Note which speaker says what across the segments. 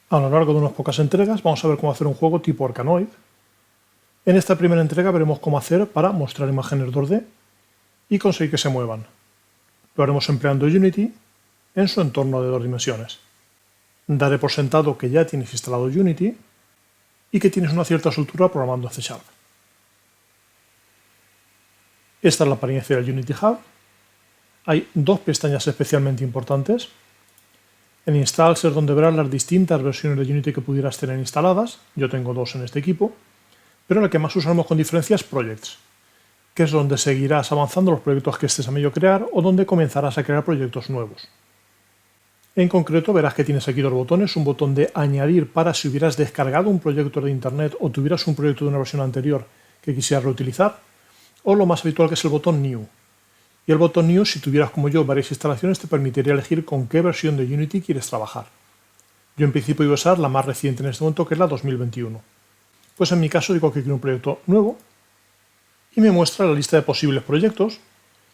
Speaker 1: A lo largo de unas pocas entregas vamos a ver cómo hacer un juego tipo Arkanoid. En esta primera entrega veremos cómo hacer para mostrar imágenes 2D y conseguir que se muevan. Lo haremos empleando Unity en su entorno de 2 dimensiones. Daré por sentado que ya tienes instalado Unity y que tienes una cierta soltura programando en C#. Esta es la apariencia del Unity Hub. Hay 2 pestañas especialmente importantes. En Installs es donde verás las distintas versiones de Unity que pudieras tener instaladas. Yo tengo 2 en este equipo. Pero la que más usaremos con diferencia es Projects, que es donde seguirás avanzando los proyectos que estés a medio crear o donde comenzarás a crear proyectos nuevos. En concreto verás que tienes aquí 2 botones, un botón de añadir para si hubieras descargado un proyecto de internet o tuvieras un proyecto de una versión anterior que quisieras reutilizar, o lo más habitual que es el botón New. Y el botón New, si tuvieras como yo varias instalaciones, te permitiría elegir con qué versión de Unity quieres trabajar. Yo en principio voy a usar la más reciente en este momento, que es la 2021. Pues en mi caso digo que quiero un proyecto nuevo y me muestra la lista de posibles proyectos,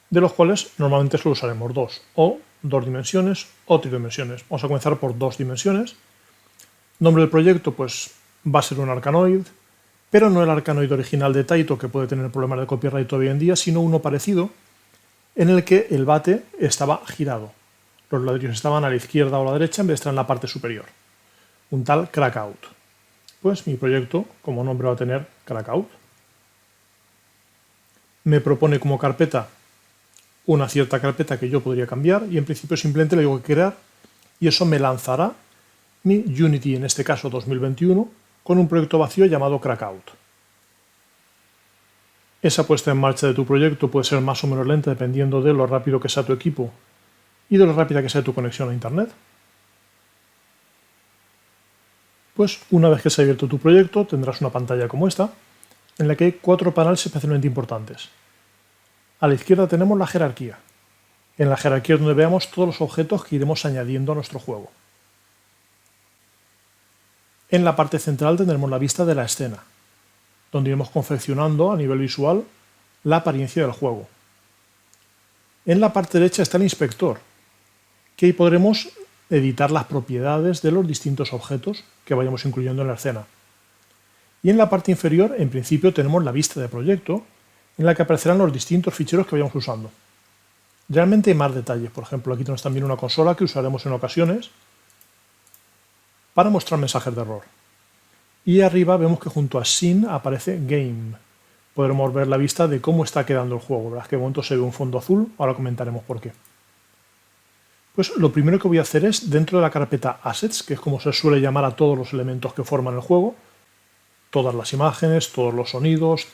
Speaker 1: de los cuales normalmente solo usaremos 2, o 2 dimensiones o tridimensiones. Vamos a comenzar por 2 dimensiones. Nombre del proyecto pues va a ser un Arkanoid, pero no el Arkanoid original de Taito, que puede tener problemas de copyright hoy en día, sino uno parecido en el que el bate estaba girado. Los ladrillos estaban a la izquierda o a la derecha en vez de estar en la parte superior. Un tal Crackout. Pues mi proyecto como nombre va a tener Crackout. Me propone como carpeta una cierta carpeta que yo podría cambiar y en principio simplemente le digo que crear y eso me lanzará mi Unity, en este caso 2021, con un proyecto vacío llamado Crackout. Esa puesta en marcha de tu proyecto puede ser más o menos lenta dependiendo de lo rápido que sea tu equipo y de lo rápida que sea tu conexión a internet. Pues una vez que se ha abierto tu proyecto tendrás una pantalla como esta, en la que hay 4 paneles especialmente importantes. A la izquierda tenemos la jerarquía. En la jerarquía es donde veamos todos los objetos que iremos añadiendo a nuestro juego. En la parte central tendremos la vista de la escena, donde iremos confeccionando a nivel visual la apariencia del juego. En la parte derecha está el inspector, que ahí podremos editar las propiedades de los distintos objetos que vayamos incluyendo en la escena. Y en la parte inferior, en principio, tenemos la vista de proyecto, en la que aparecerán los distintos ficheros que vayamos usando. Realmente hay más detalles. Por ejemplo, aquí tenemos también una consola que usaremos en ocasiones para mostrar mensajes de error. Y arriba vemos que junto a Scene aparece Game. Podremos ver la vista de cómo está quedando el juego. Verás que de momento se ve un fondo azul, ahora comentaremos por qué. Pues lo primero que voy a hacer es, dentro de la carpeta Assets, que es como se suele llamar a todos los elementos que forman el juego, todas las imágenes, todos los sonidos,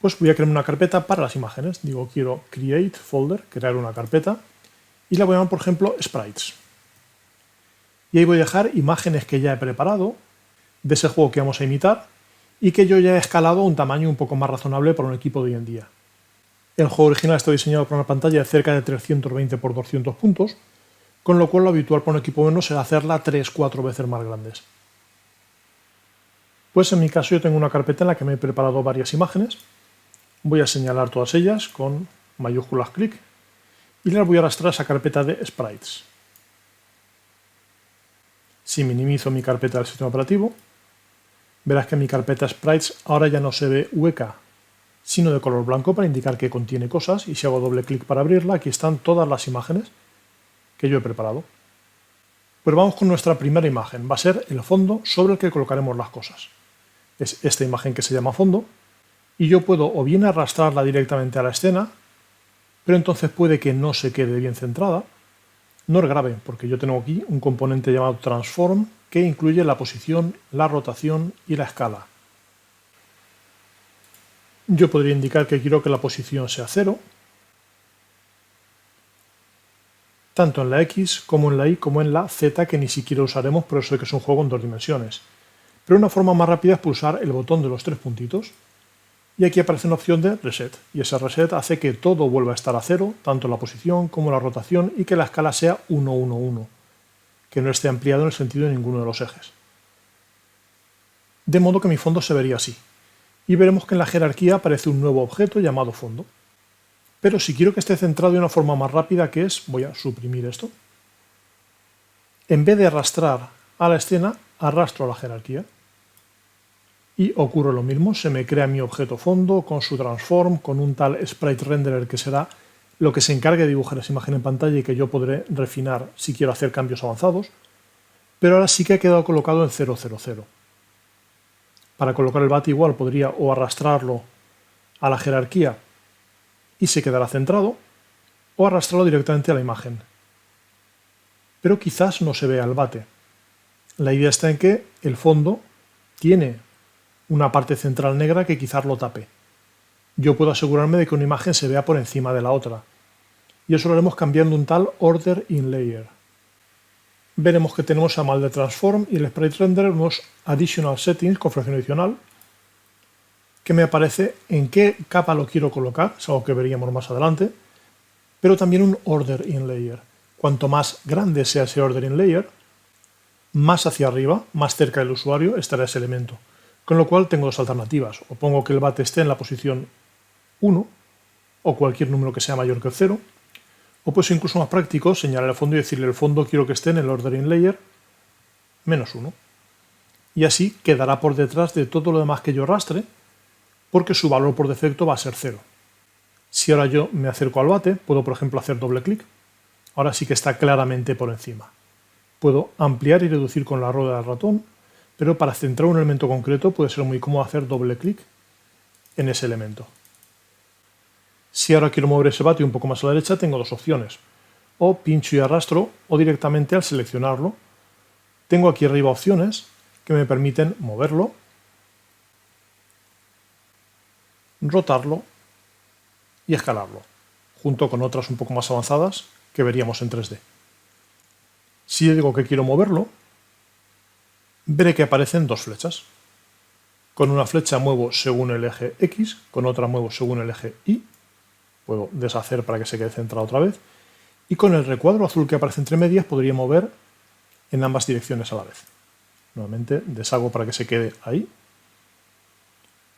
Speaker 1: pues voy a crear una carpeta para las imágenes. Digo, quiero Create Folder, crear una carpeta, y la voy a llamar, por ejemplo, Sprites. Y ahí voy a dejar imágenes que ya he preparado, de ese juego que vamos a imitar, y que yo ya he escalado a un tamaño un poco más razonable para un equipo de hoy en día. El juego original está diseñado para una pantalla de cerca de 320 x 200 puntos, con lo cual lo habitual para un equipo menos será hacerla 3-4 veces más grandes. Pues en mi caso yo tengo una carpeta en la que me he preparado varias imágenes. Voy a señalar todas ellas con mayúsculas clic y las voy a arrastrar a esa carpeta de Sprites. Si minimizo mi carpeta del sistema operativo, verás que mi carpeta Sprites ahora ya no se ve hueca, sino de color blanco para indicar que contiene cosas, y si hago doble clic para abrirla, aquí están todas las imágenes que yo he preparado. Pues vamos con nuestra primera imagen, va a ser el fondo sobre el que colocaremos las cosas. Es esta imagen que se llama fondo, y yo puedo o bien arrastrarla directamente a la escena, pero entonces puede que no se quede bien centrada. No es grave, porque yo tengo aquí un componente llamado Transform que incluye la posición, la rotación y la escala. Yo podría indicar que quiero que la posición sea 0, tanto en la X como en la Y como en la Z, que ni siquiera usaremos por eso de que es un juego en 2 dimensiones. Pero una forma más rápida es pulsar el botón de los 3 puntitos y aquí aparece una opción de Reset, y ese Reset hace que todo vuelva a estar a 0, tanto la posición como la rotación, y que la escala sea 1, 1, 1, que no esté ampliado en el sentido de ninguno de los ejes. De modo que mi fondo se vería así. Y veremos que en la jerarquía aparece un nuevo objeto llamado fondo. Pero si quiero que esté centrado de una forma más rápida, que es, voy a suprimir esto. En vez de arrastrar a la escena, arrastro la jerarquía y ocurre lo mismo, se me crea mi objeto fondo con su transform, con un tal sprite renderer que será lo que se encargue de dibujar esa imagen en pantalla y que yo podré refinar si quiero hacer cambios avanzados, pero ahora sí que ha quedado colocado en 000. Para colocar el bat igual podría o arrastrarlo a la jerarquía y se quedará centrado, o arrastrarlo directamente a la imagen. Pero quizás no se vea el bate. La idea está en que el fondo tiene una parte central negra que quizás lo tape. Yo puedo asegurarme de que una imagen se vea por encima de la otra. Y eso lo haremos cambiando un tal order in layer. Veremos que tenemos a mal de transform y el sprite renderer unos additional settings, configuración adicional, que me aparece en qué capa lo quiero colocar, es algo que veríamos más adelante, pero también un order in layer. Cuanto más grande sea ese order in layer, más hacia arriba, más cerca del usuario, estará ese elemento. Con lo cual tengo dos alternativas. O pongo que el bat esté en la posición 1, o cualquier número que sea mayor que el 0, o pues incluso más práctico, señalar el fondo y decirle el fondo quiero que esté en el order in layer -1. Y así quedará por detrás de todo lo demás que yo arrastre, porque su valor por defecto va a ser 0. Si ahora yo me acerco al bate, puedo por ejemplo hacer doble clic. Ahora sí que está claramente por encima. Puedo ampliar y reducir con la rueda del ratón, pero para centrar un elemento concreto puede ser muy cómodo hacer doble clic en ese elemento. Si ahora quiero mover ese bate un poco más a la derecha, tengo dos opciones. O pincho y arrastro, o directamente al seleccionarlo, tengo aquí arriba opciones que me permiten moverlo, rotarlo y escalarlo, junto con otras un poco más avanzadas que veríamos en 3D. Si yo digo que quiero moverlo, veré que aparecen dos flechas. Con una flecha muevo según el eje X, con otra muevo según el eje Y. Puedo deshacer para que se quede centrado otra vez. Y con el recuadro azul que aparece entre medias podría mover en ambas direcciones a la vez. Nuevamente deshago para que se quede ahí.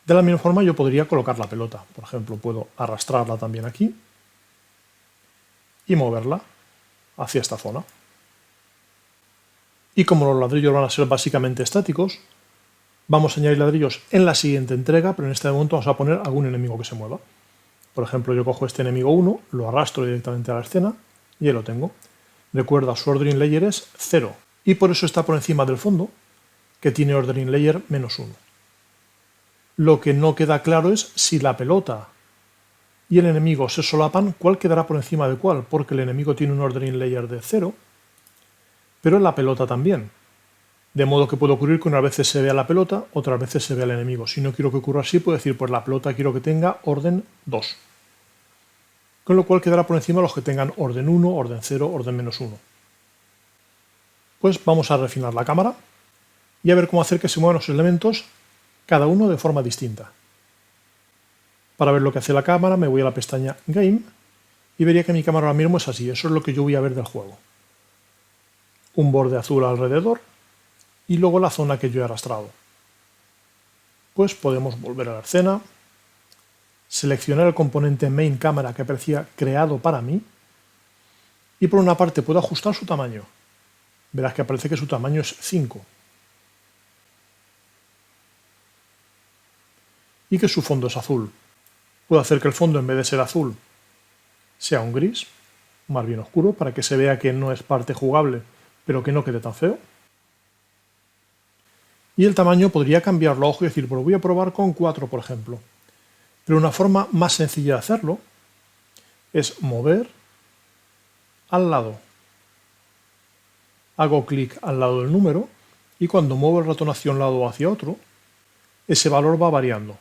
Speaker 1: De la misma forma yo podría colocar la pelota. Por ejemplo, puedo arrastrarla también aquí y moverla hacia esta zona. Y como los ladrillos van a ser básicamente estáticos, vamos a añadir ladrillos en la siguiente entrega, pero en este momento vamos a poner algún enemigo que se mueva. Por ejemplo, yo cojo este enemigo 1, lo arrastro directamente a la escena y ahí lo tengo. Recuerda, su order in layer es 0 y por eso está por encima del fondo, que tiene order in layer -1. Lo que no queda claro es si la pelota y el enemigo se solapan, cuál quedará por encima de cuál, porque el enemigo tiene un order in layer de 0, pero la pelota también. De modo que puede ocurrir que unas veces se vea la pelota, otras veces se vea el enemigo. Si no quiero que ocurra así, puedo decir, pues la pelota quiero que tenga orden 2. Con lo cual quedará por encima los que tengan orden 1, orden 0, orden -1. Pues vamos a refinar la cámara y a ver cómo hacer que se muevan los elementos, cada uno de forma distinta. Para ver lo que hace la cámara me voy a la pestaña Game y vería que mi cámara ahora mismo es así. Eso es lo que yo voy a ver del juego. Un borde azul alrededor y luego la zona que yo he arrastrado. Pues podemos volver a la escena, seleccionar el componente Main Camera que aparecía creado para mí y por una parte puedo ajustar su tamaño. Verás que aparece que su tamaño es 5 y que su fondo es azul. Puedo hacer que el fondo en vez de ser azul sea un gris, más bien oscuro, para que se vea que no es parte jugable, pero que no quede tan feo. Y el tamaño podría cambiarlo a ojo y decir, pues voy a probar con 4, por ejemplo. Pero una forma más sencilla de hacerlo es mover al lado. Hago clic al lado del número y cuando muevo el ratón hacia un lado o hacia otro, ese valor va variando,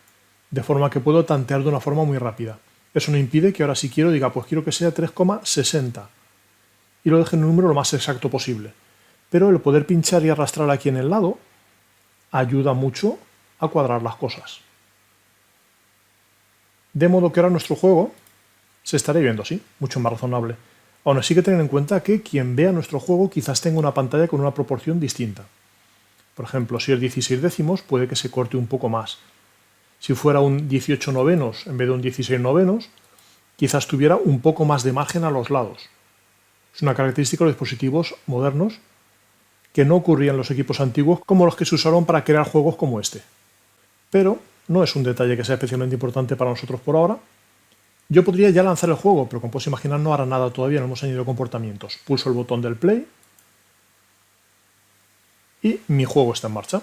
Speaker 1: de forma que puedo tantear de una forma muy rápida. Eso no impide que ahora si quiero diga, pues quiero que sea 3,60 y lo deje en un número lo más exacto posible. Pero el poder pinchar y arrastrar aquí en el lado ayuda mucho a cuadrar las cosas. De modo que ahora nuestro juego se estará viendo así, mucho más razonable. Aún así hay que tener en cuenta que quien vea nuestro juego quizás tenga una pantalla con una proporción distinta. Por ejemplo, si es 16 décimos puede que se corte un poco más. Si fuera un 18 novenos en vez de un 16 novenos, quizás tuviera un poco más de margen a los lados. Es una característica de los dispositivos modernos que no ocurría en los equipos antiguos como los que se usaron para crear juegos como este. Pero no es un detalle que sea especialmente importante para nosotros por ahora. Yo podría ya lanzar el juego, pero como puedes imaginar no hará nada todavía, no hemos añadido comportamientos. Pulso el botón del play y mi juego está en marcha.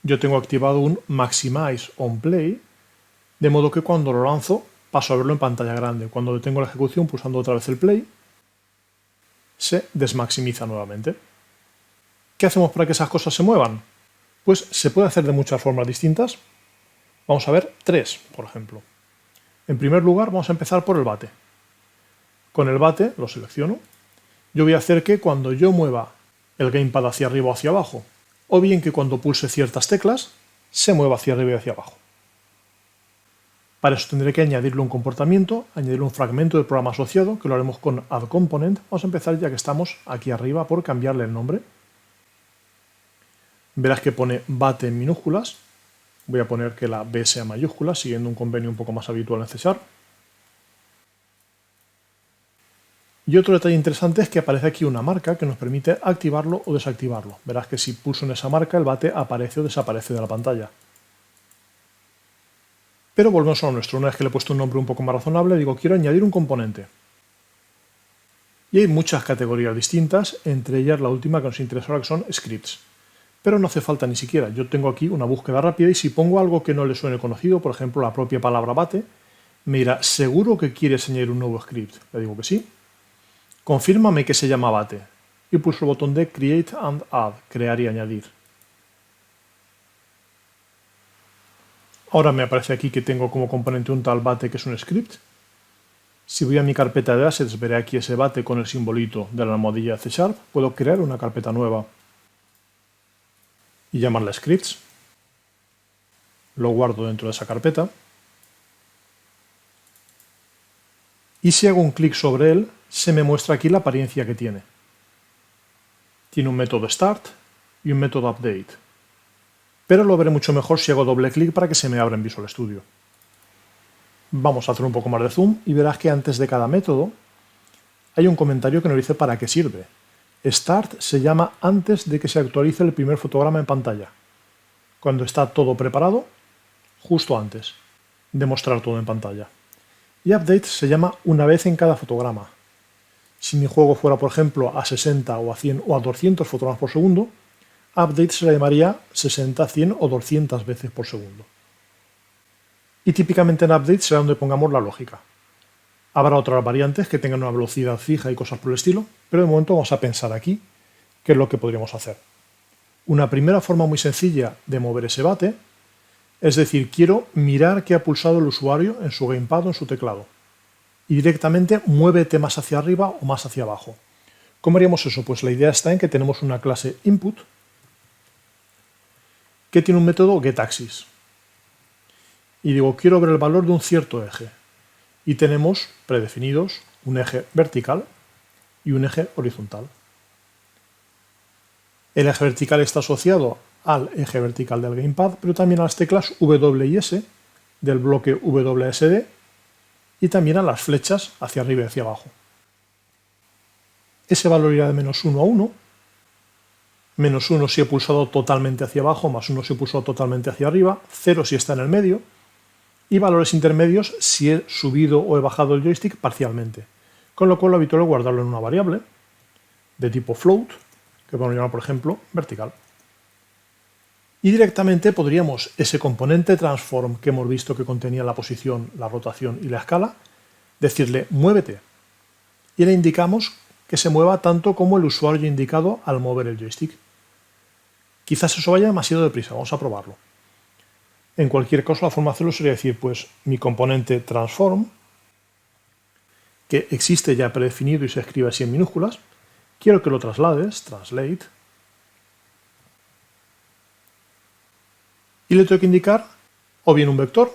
Speaker 1: Yo tengo activado un Maximize on Play, de modo que cuando lo lanzo paso a verlo en pantalla grande. Cuando detengo la ejecución pulsando otra vez el play, se desmaximiza nuevamente. ¿Qué hacemos para que esas cosas se muevan? Pues se puede hacer de muchas formas distintas. Vamos a ver 3, por ejemplo. En primer lugar, vamos a empezar por el bate. Con el bate lo selecciono. Yo voy a hacer que cuando yo mueva el gamepad hacia arriba o hacia abajo, o bien que cuando pulse ciertas teclas, se mueva hacia arriba y hacia abajo. Para eso tendré que añadirle un comportamiento, añadirle un fragmento de programa asociado, que lo haremos con addComponent. Vamos a empezar ya que estamos aquí arriba por cambiarle el nombre. Verás que pone bate en minúsculas. Voy a poner que la B sea mayúscula, siguiendo un convenio un poco más habitual en C#. Y otro detalle interesante es que aparece aquí una marca que nos permite activarlo o desactivarlo. Verás que si pulso en esa marca el bate aparece o desaparece de la pantalla. Pero volvemos a lo nuestro. Una vez que le he puesto un nombre un poco más razonable, digo quiero añadir un componente. Y hay muchas categorías distintas, entre ellas la última que nos interesa ahora, que son scripts. Pero no hace falta ni siquiera. Yo tengo aquí una búsqueda rápida y si pongo algo que no le suene conocido, por ejemplo la propia palabra bate, me dirá, ¿seguro que quieres añadir un nuevo script? Le digo que sí. Confírmame que se llama bate. Y pulso el botón de Create and Add, crear y añadir. Ahora me aparece aquí que tengo como componente un tal bate que es un script. Si voy a mi carpeta de assets, veré aquí ese bate con el simbolito de la almohadilla de C#. Puedo crear una carpeta nueva y llamarla scripts. Lo guardo dentro de esa carpeta. Y si hago un clic sobre él, se me muestra aquí la apariencia que tiene. Tiene un método start y un método update. Pero lo veré mucho mejor si hago doble clic para que se me abra en Visual Studio. Vamos a hacer un poco más de zoom y verás que antes de cada método hay un comentario que nos dice para qué sirve. Start se llama antes de que se actualice el primer fotograma en pantalla, cuando está todo preparado, justo antes de mostrar todo en pantalla. Y Update se llama una vez en cada fotograma. Si mi juego fuera, por ejemplo, a 60 o a 100 o a 200 fotogramas por segundo, Update se le llamaría 60, 100 o 200 veces por segundo. Y típicamente en Update será donde pongamos la lógica. Habrá otras variantes que tengan una velocidad fija y cosas por el estilo, pero de momento vamos a pensar aquí qué es lo que podríamos hacer. Una primera forma muy sencilla de mover ese bate, es decir, quiero mirar qué ha pulsado el usuario en su gamepad o en su teclado. Y directamente muévete más hacia arriba o más hacia abajo. ¿Cómo haríamos eso? Pues la idea está en que tenemos una clase input que tiene un método getAxis. Y digo, quiero ver el valor de un cierto eje. Y tenemos predefinidos un eje vertical y un eje horizontal. El eje vertical está asociado al eje vertical del gamepad, pero también a las teclas W y S del bloque WSD y también a las flechas hacia arriba y hacia abajo. Ese valor irá de -1 a 1. -1 si he pulsado totalmente hacia abajo, +1 si he pulsado totalmente hacia arriba, 0 si está en el medio, y valores intermedios si he subido o he bajado el joystick parcialmente. Con lo cual lo habitual es guardarlo en una variable de tipo float, que podemos llamar, por ejemplo, vertical. Y directamente podríamos ese componente transform que hemos visto que contenía la posición, la rotación y la escala, decirle muévete. Y le indicamos que se mueva tanto como el usuario ha indicado al mover el joystick. Quizás eso vaya demasiado deprisa, vamos a probarlo. En cualquier caso, la forma de hacerlo sería decir, pues mi componente transform, que existe ya predefinido y se escribe así en minúsculas, quiero que lo traslades, translate, y le tengo que indicar o bien un vector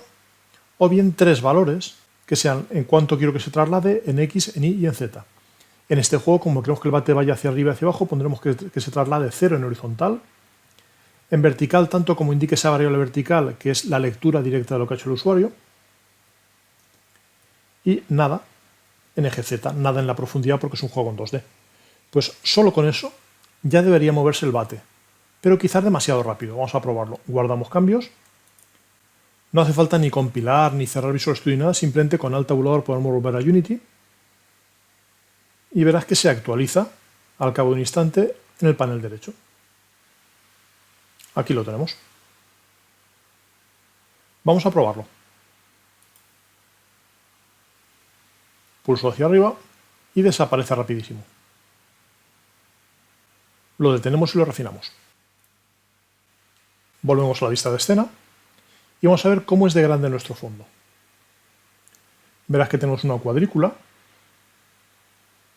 Speaker 1: o bien 3 valores que sean en cuánto quiero que se traslade en X, en Y y en Z. En este juego, como queremos que el bate vaya hacia arriba y hacia abajo, pondremos que se traslade 0 en horizontal, en vertical tanto como indique esa variable vertical, que es la lectura directa de lo que ha hecho el usuario, y nada en eje Z, nada en la profundidad porque es un juego en 2D. Pues solo con eso ya debería moverse el bate, pero quizás demasiado rápido. Vamos a probarlo. Guardamos cambios. No hace falta ni compilar ni cerrar Visual Studio ni nada, simplemente con Alt Tabulador podemos volver a Unity y verás que se actualiza al cabo de un instante en el panel derecho. Aquí lo tenemos. Vamos a probarlo. Pulso hacia arriba y desaparece rapidísimo. Lo detenemos y lo refinamos. Volvemos a la vista de escena y vamos a ver cómo es de grande nuestro fondo. Verás que tenemos una cuadrícula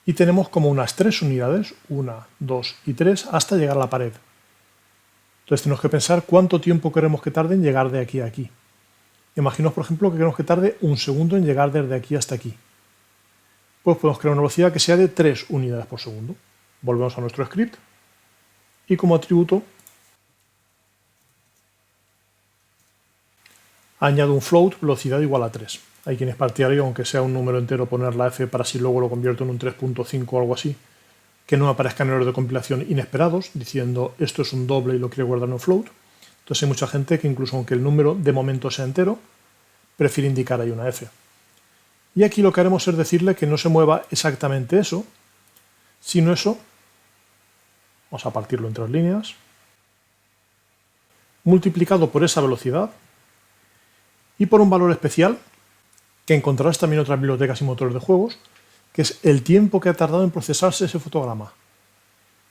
Speaker 1: y tenemos como unas 3 unidades, 1, 2 y 3, hasta llegar a la pared. Entonces tenemos que pensar cuánto tiempo queremos que tarde en llegar de aquí a aquí. Imaginaos, por ejemplo, que queremos que tarde un segundo en llegar desde aquí hasta aquí. Pues podemos crear una velocidad que sea de 3 unidades por segundo. Volvemos a nuestro script y como atributo añado un float velocidad igual a 3. Hay quienes partirían, aunque sea un número entero, poner la f para si luego lo convierto en un 3.5 o algo así, que no me aparezcan errores de compilación inesperados, diciendo esto es un doble y lo quiero guardar en un float. Entonces hay mucha gente que incluso aunque el número de momento sea entero, prefiere indicar ahí una f. Y aquí lo que haremos es decirle que no se mueva exactamente eso, sino eso, vamos a partirlo en 3 líneas, multiplicado por esa velocidad y por un valor especial que encontrarás también en otras bibliotecas y motores de juegos, que es el tiempo que ha tardado en procesarse ese fotograma.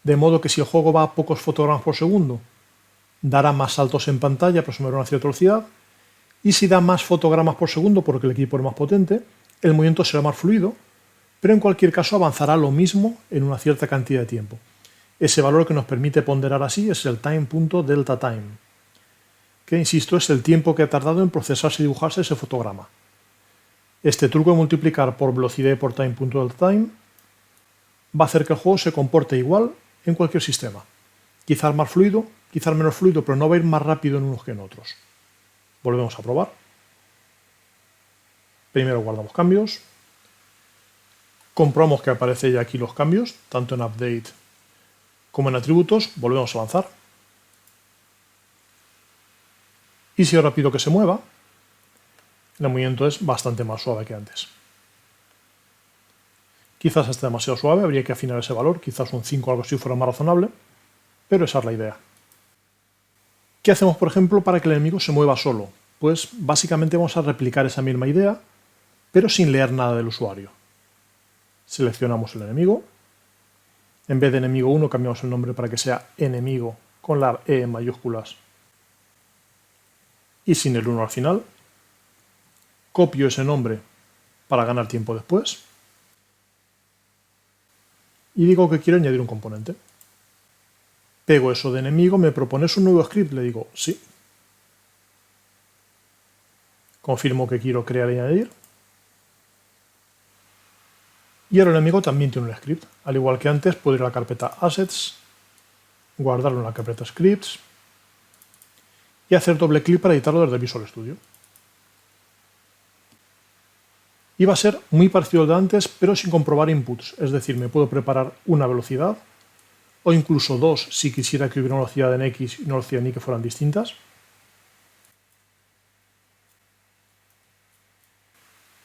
Speaker 1: De modo que si el juego va a pocos fotogramas por segundo, dará más saltos en pantalla, aproximadamente a una cierta velocidad, y si da más fotogramas por segundo porque el equipo es más potente, el movimiento será más fluido, pero en cualquier caso avanzará lo mismo en una cierta cantidad de tiempo. Ese valor que nos permite ponderar así es el time.deltaTime, que, insisto, es el tiempo que ha tardado en procesarse y dibujarse ese fotograma. Este truco de multiplicar por velocidad y por time.deltaTime va a hacer que el juego se comporte igual en cualquier sistema. Quizás más fluido, quizás menos fluido, pero no va a ir más rápido en unos que en otros. Volvemos a probar. Primero guardamos cambios. Comprobamos que aparecen ya aquí los cambios, tanto en Update como en Atributos. Volvemos a avanzar. Y si ahora pido que se mueva, el movimiento es bastante más suave que antes. Quizás esté demasiado suave, habría que afinar ese valor, quizás un 5 o algo así fuera más razonable, pero esa es la idea. ¿Qué hacemos, por ejemplo, para que el enemigo se mueva solo? Pues básicamente vamos a replicar esa misma idea, pero sin leer nada del usuario. Seleccionamos el enemigo. En vez de enemigo 1 cambiamos el nombre para que sea enemigo con la E en mayúsculas y sin el 1 al final. Copio ese nombre para ganar tiempo después. Y digo que quiero añadir un componente. Pego eso de enemigo, me propones un nuevo script, le digo sí. Confirmo que quiero crear y añadir. Y ahora el enemigo también tiene un script. Al igual que antes, puedo ir a la carpeta Assets, guardarlo en la carpeta Scripts y hacer doble clic para editarlo desde Visual Studio. Y va a ser muy parecido al de antes, pero sin comprobar inputs. Es decir, me puedo preparar una velocidad, o incluso 2 si quisiera que hubiera una velocidad en X y una velocidad en Y que fueran distintas.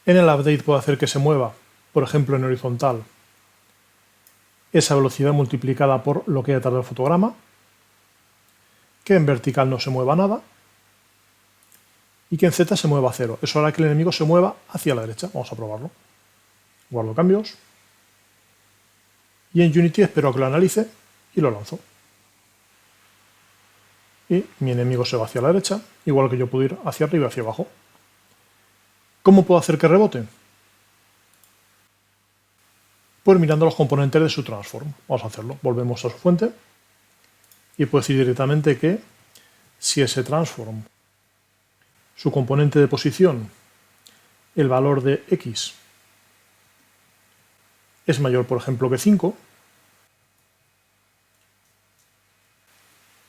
Speaker 1: En el update puedo hacer que se mueva, por ejemplo en horizontal, esa velocidad multiplicada por lo que haya tardado el fotograma, que en vertical no se mueva nada, y que en Z se mueva a 0. Eso hará que el enemigo se mueva hacia la derecha. Vamos a probarlo. Guardo cambios. Y en Unity espero a que lo analice y lo lanzo. Y mi enemigo se va hacia la derecha, igual que yo puedo ir hacia arriba y hacia abajo. ¿Cómo puedo hacer que rebote? Pues mirando los componentes de su transform. Vamos a hacerlo. Volvemos a su fuente y puedo decir directamente que si ese transform, su componente de posición, el valor de X es mayor, por ejemplo, que 5,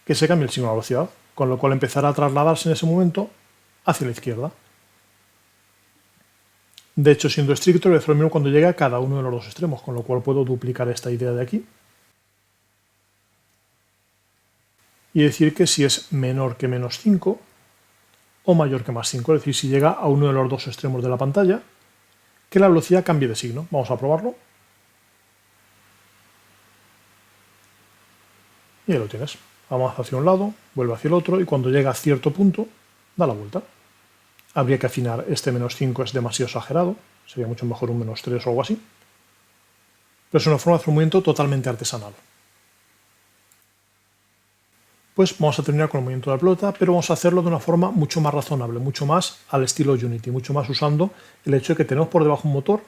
Speaker 1: que se cambie el signo de la velocidad, con lo cual empezará a trasladarse en ese momento hacia la izquierda. De hecho, siendo estricto, le voy a hacer lo mismo cuando llegue a cada uno de los dos extremos, con lo cual puedo duplicar esta idea de aquí. y decir que si es menor que -5 o mayor que +5, es decir, si llega a uno de los dos extremos de la pantalla, que la velocidad cambie de signo. Vamos a probarlo. Y ahí lo tienes. Avanza hacia un lado, vuelve hacia el otro y cuando llega a cierto punto, da la vuelta. Habría que afinar, este -5 es demasiado exagerado, sería mucho mejor un -3 o algo así. Pero es una forma de hacer un movimiento totalmente artesanal. Pues vamos a terminar con el movimiento de la pelota, pero vamos a hacerlo de una forma mucho más razonable, mucho más al estilo Unity, mucho más usando el hecho de que tenemos por debajo un motor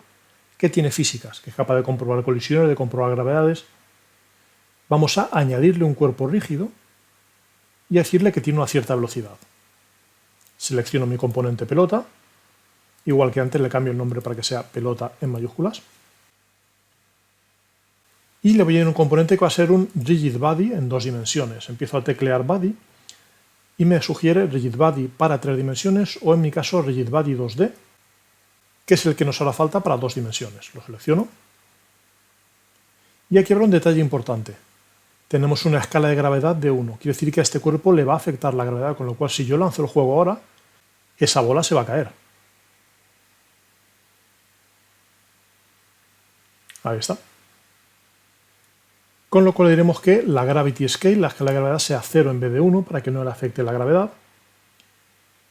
Speaker 1: que tiene físicas, que es capaz de comprobar colisiones, de comprobar gravedades. Vamos a añadirle un cuerpo rígido y decirle que tiene una cierta velocidad. Selecciono mi componente pelota, igual que antes le cambio el nombre para que sea pelota en mayúsculas. Y le voy a añadir un componente que va a ser un rigid body en 2 dimensiones. Empiezo a teclear body y me sugiere rigid body para 3 dimensiones o en mi caso rigid body 2D, que es el que nos hará falta para 2 dimensiones. Lo selecciono. Y aquí habrá un detalle importante. Tenemos una escala de gravedad de 1. Quiere decir que a este cuerpo le va a afectar la gravedad, con lo cual si yo lanzo el juego ahora, esa bola se va a caer. Ahí está. Con lo cual diremos que la gravity scale, la escala de gravedad, sea 0 en vez de 1 para que no le afecte la gravedad.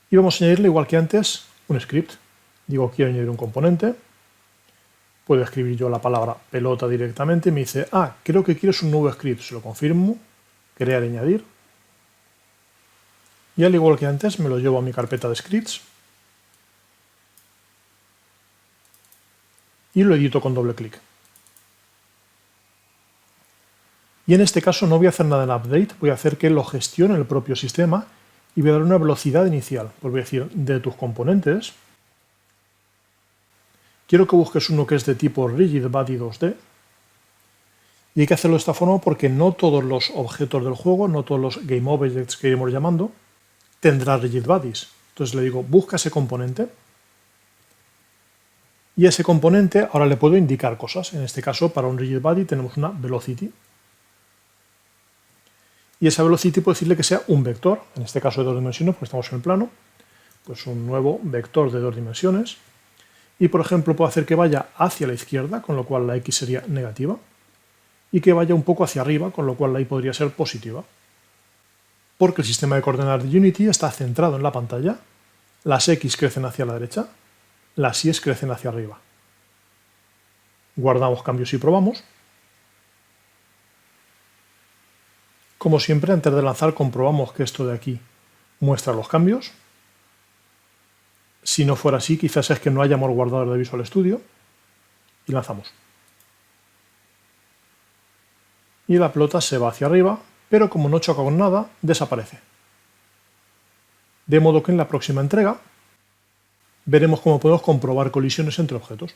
Speaker 1: Y vamos a añadirle, igual que antes, un script. Digo, quiero añadir un componente. Puedo escribir yo la palabra pelota directamente y me dice, creo que quieres un nuevo script. Se lo confirmo, crear y añadir. Y al igual que antes, me lo llevo a mi carpeta de scripts. Y lo edito con doble clic. Y en este caso no voy a hacer nada en update, voy a hacer que lo gestione el propio sistema y voy a dar una velocidad inicial. Pues voy a decir, de tus componentes, quiero que busques uno que es de tipo Rigid Body 2D. Y hay que hacerlo de esta forma porque no todos los objetos del juego, no todos los Game Objects que iremos llamando, tendrán Rigid Bodies. Entonces le digo, busca ese componente. Y a ese componente ahora le puedo indicar cosas. En este caso, para un Rigid Body tenemos una Velocity. Y esa velocity puedo decirle que sea un vector, en este caso de 2 dimensiones, porque estamos en el plano, pues un nuevo vector de 2 dimensiones. Y por ejemplo puedo hacer que vaya hacia la izquierda, con lo cual la X sería negativa, y que vaya un poco hacia arriba, con lo cual la Y podría ser positiva. Porque el sistema de coordenadas de Unity está centrado en la pantalla, las X crecen hacia la derecha, las Y crecen hacia arriba. Guardamos cambios y probamos. Como siempre, antes de lanzar comprobamos que esto de aquí muestra los cambios. Si no fuera así, quizás es que no hayamos guardado el de Visual Studio. Y lanzamos. Y la pelota se va hacia arriba, pero como no choca con nada, desaparece. De modo que en la próxima entrega veremos cómo podemos comprobar colisiones entre objetos.